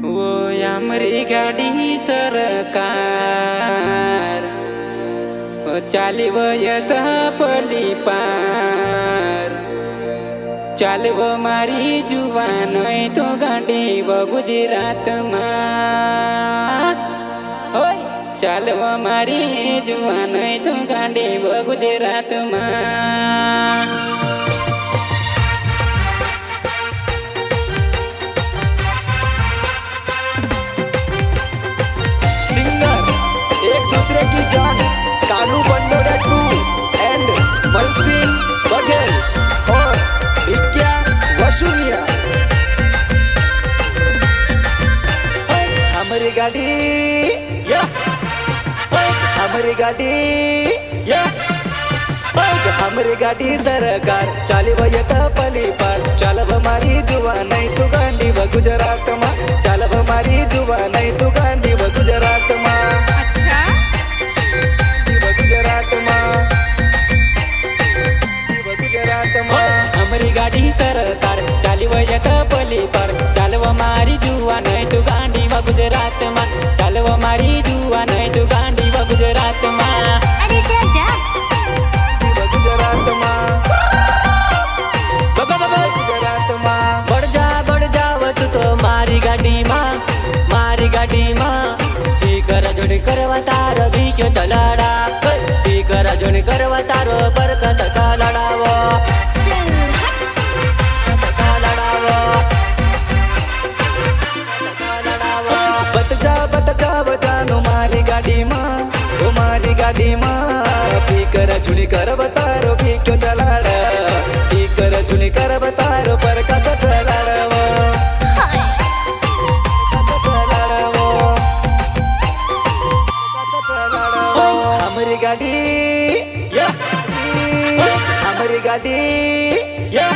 वो आमरी गाड़ी सरकार वो चालिव यथा पली पार चालव मारी जुवान तो गाड़ी वो गुजरात में चालव मारी जुवान तो गाड़ी वो गुजरात में। दूसरे की जान कानू बंडोरे 2 एंड मलसिन बघेल और भिक्या वसुनिया। हमारी गाड़ी या हमारी गाड़ी या हमारी गाड़ी सरकार चाली वयता पली पार चालव मारी जुवा नहीं तू गांडी व गुजरात मा चालव मारी जुवा नहीं तू गांडी व गुजरात मा। हमारी गाड़ी सरकार चाली वयत पली पर चालव मारी जुआ नहीं तू गांडी व गुजरात मा चालव मारी जुआ नहीं तू गांडी व गुजरात मा। अरे जा गुजरात मा गुजरात मा बढ़ जा तू तो मारी गाड़ी माँ ही कर जोड़ी करवा तारो भी क्यों चलाड़ा ही कर जोड़ी करवा तारो पर कसका लड़ावो बट जा जानू मारी गाड़ी माँ भी कर झुनी कर बतारो भी क्यों चलाड़ा भी कर झुनी कर बतारो पर कसक लड़ावो हमारी गाड़ी या हमारी गाड़ी या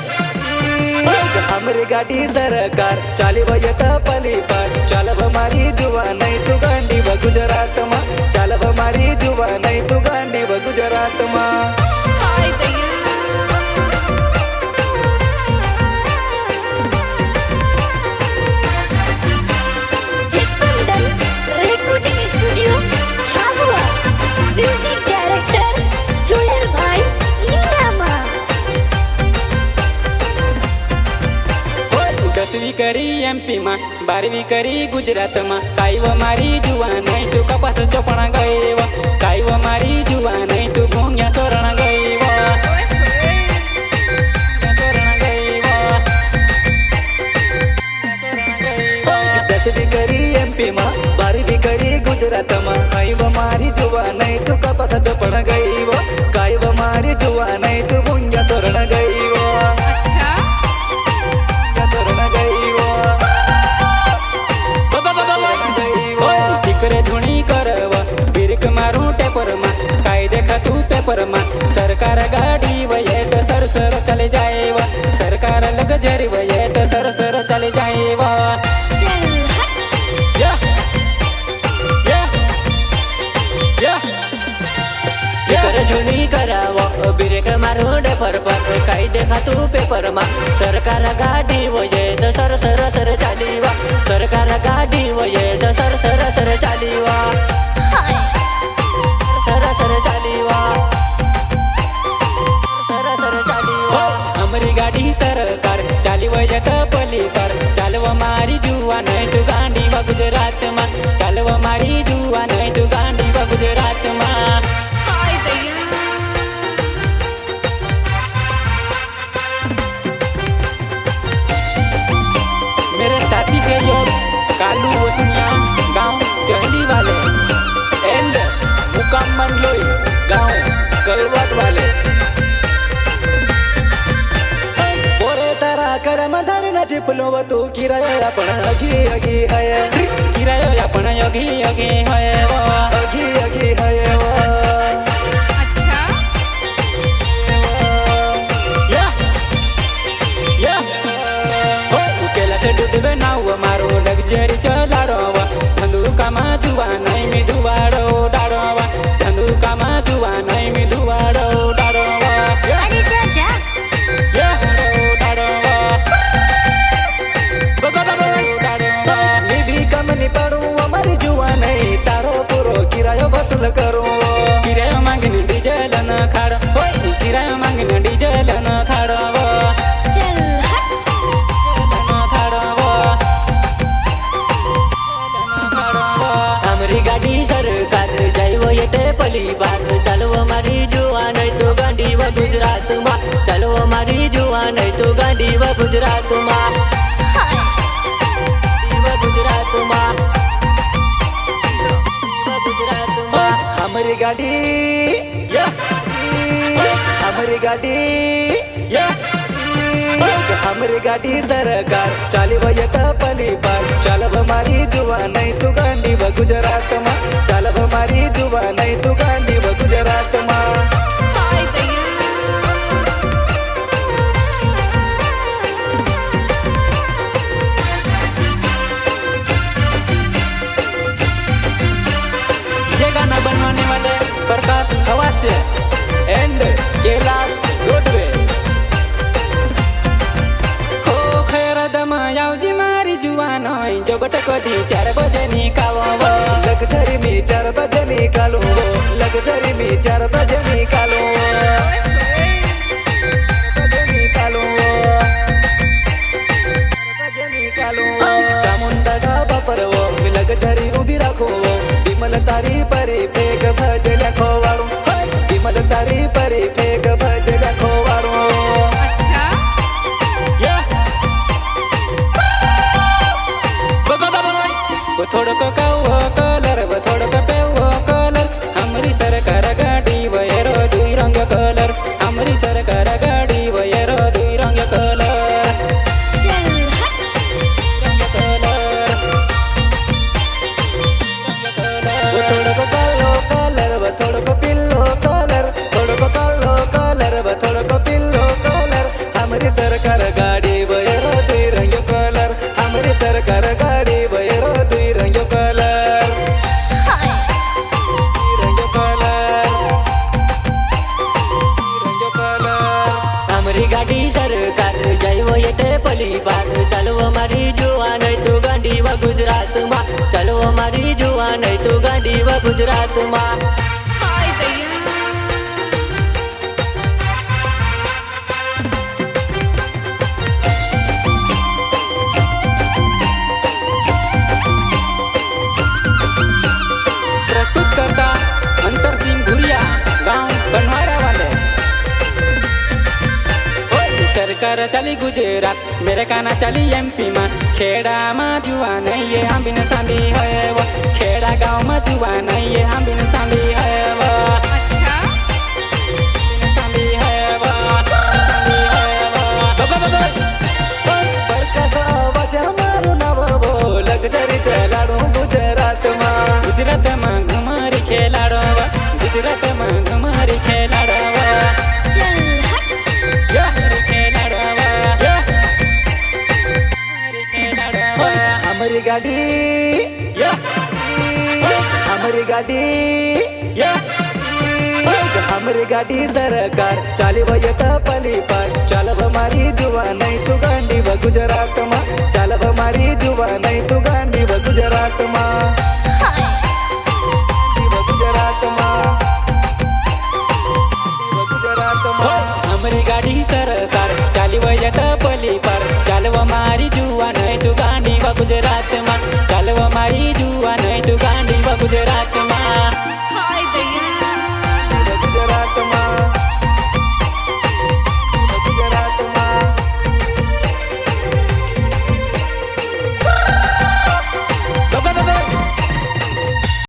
हमारी गाड़ी सरकार चाली वयता पली पार चालव मारी जुवा नहीं तू गांडी व गुजरात मा चालव मारी जुवा नहीं तू गांडी व गुजरात मा। म्यूजिक डायरेक्टर जोयल भाई नीलामा। 10वी करी MP में 12वी करी गुजरात में काई वो मारी जुआ नहीं तू कपास चोपड़ा गई वो काई वो मारी जुआ नहीं तू भूंगिया सोरण गई वो 10वी करी MP में 12वी करी गुजरात में काई वो मारी जुआ नहीं तू कपास चोपड़ा गई वो काई वो मारी जुआ नहीं तू भूंगिया सोरण गई वो पेपर मा सरकार गाड़ी वये तो सर चले जाएवा सरकार लग्जरी वये तो सर चले जाएवा। कर झुनी करावो ब्रेक मारो डेपर पर काई देखा तू पेपर मा सरकार गाड़ी वये तो सर चालीवा सरकार गाड़ी वये तो सर चालीवा हमारी गाड़ी सरकार चाली वयत पली पर चालव मारी जुआ नहीं तू गांडी व गुजरात मा चालव मारी जुआ नहीं तू गांडी व गुजरात मा। मेरे साथी से योग कालू वसुनिया गांव चहली वाले एंड मुकाम मंडलोई गांव कलवाट वाले चिपलो तू किराया आपण अगी है किराया आपण अगी है अगी है वो केला से डूबे नाव मारो लग्जरी चलाड़ो धंधु कामा जुआ नहीं में दुवाड़ो डाड़ो धंधु कामा जुआ नहीं में दुवाड़ो डाड़ो। પલી બાર ચાલવા મારી જુવા નહીં તું ગાંડી વ ગુજરાતમાં ચાલવા મારી જુવા નહીં તું ગાંડી વ ગુજરાતમાં ગુજરાતમાં ગુજરાતમાં हमारी गाड़ी हमारी गाड़ी हमारी गाड़ी सरकार चाली वयत पली पार चालव मारी जुवा नहीं तू गांडी व गुजरात में चालव मारी जुवा नहीं तू गांडी व गुजरात में ये गाना बनवाने वाले प्रकाश खवासे एंड कैलाश रोडवे हो खैर दमायावजी मारी जुवान होय जोगट कधी 4 बजे निकालो लगझरी में 4 बजे निकालो लगझरी में 4 बजे निकालो चामुंडा ढाबा पर वो लगझरी उभी राखो विमल तारी परी फेक भजल्या खोवाळू विमल तारी परी फेक भजल्या खोवाळू थोड़क कावो कलर व थोड़क पेवो कलर हमारी सरकार गाड़ी वयरो 2 रंग कलर हमारी सरकार गाड़ी वयरो 2 रंग कलर रंग कलर थोड़क कालो कलर व थोड़क पिल्लो कलर थोड़क कालो कलर व थोड़क पिल्लो कलर हमारी सरकार गाड़ी वयरो 2 रंग कलर हमारी सरकार गाड़ी वयरो 2 रंग कलर रंग कलर रंग कलर हमारी गाड़ी सरकार जैव येते पली बार चालवा मारी जुवा नहीं तू गांडी व गुजरातમાં ચાલવા મારી જુવા નહીં તું ગાંડી વ ગુજરાતમાં प्रस्तुत करता अंतर सिंह भुरिया गांव बनवारा वाले सरकार चली गुजरात मेरे काना चली एमपी में खेड़ा में जुआ नहीं ये हम बिन सांभी है वो खेड़ा गांव में जुआ नहीं ये हम बिन सांभी है वो बिन सांभी है वो सांभी है वो बरकसा वाशा मारू नव वो लगझरी चलाडू गुजरात में गुजरात में घुमारी खेलाड़ो वो गुजरात में घुमारी खेलाड़ो वो हमारी गाड़ी हमारी गाड़ी हमारी गाड़ी सरकार चाली वयत पली पार चालव मारी जुवा नहीं तू गांडी व गुजरात में चालव मारी जुवा नहीं तू गांडी व गुजरात में गुजरात में गुजरात में हमारी गाड़ी सरकार चाली वयत पली पर चालव मारी जुआ नहीं तू गांडी व गुजरात में चालव मारी